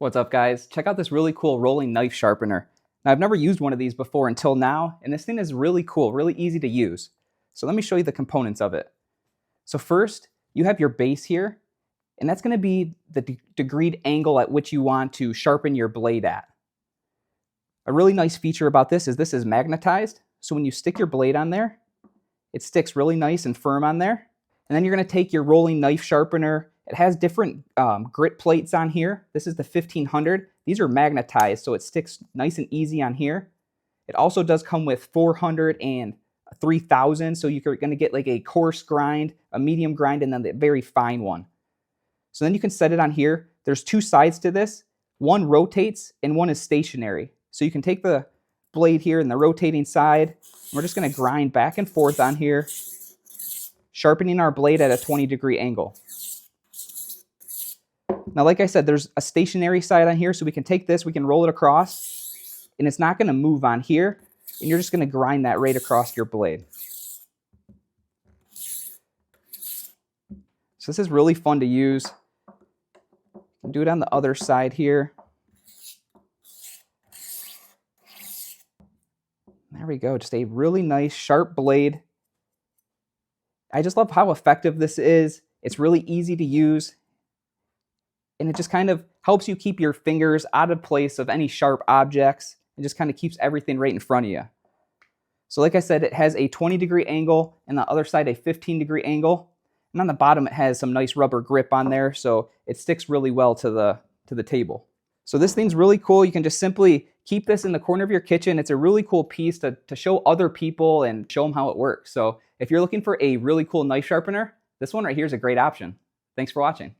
What's up, guys? Check out this really cool rolling knife sharpener. Now, I've never used one of these before until now, and this thing is really cool, really easy to use. So let me show you the components of it. So first, you have your base here, and that's going to be the degreed angle at which you want to sharpen your blade at. A really nice feature about this is magnetized, so when you stick your blade on there, it sticks really nice and firm on there. And then you're going to take your rolling knife sharpener. It has different grit plates on here. This is the 1500. These are magnetized, so it sticks nice and easy on here. It also does come with 400 and 3000, so you're going to get like a coarse grind, a medium grind, and then the very fine one. So then you can set it on here. There's two sides to this. One rotates and one is stationary. So you can take the blade here and the rotating side. We're just going to grind back and forth on here, sharpening our blade at a 20-degree angle. Now, like I said, there's a stationary side on here, so we can take this, we can roll it across, and it's not going to move on here, and you're just going to grind that right across your blade. So this is really fun to use. You can do it on the other side here. There we go, just a really nice sharp blade. I just love how effective this is. It's really easy to use. And it just kind of helps you keep your fingers out of place of any sharp objects. It just kind of keeps everything right in front of you. So like I said, it has a 20-degree angle and the other side a 15-degree angle. And on the bottom it has some nice rubber grip on there, so it sticks really well to the table. So this thing's really cool. You can just simply keep this in the corner of your kitchen. It's a really cool piece to show other people and show them how it works. So if you're looking for a really cool knife sharpener, this one right here is a great option. Thanks for watching.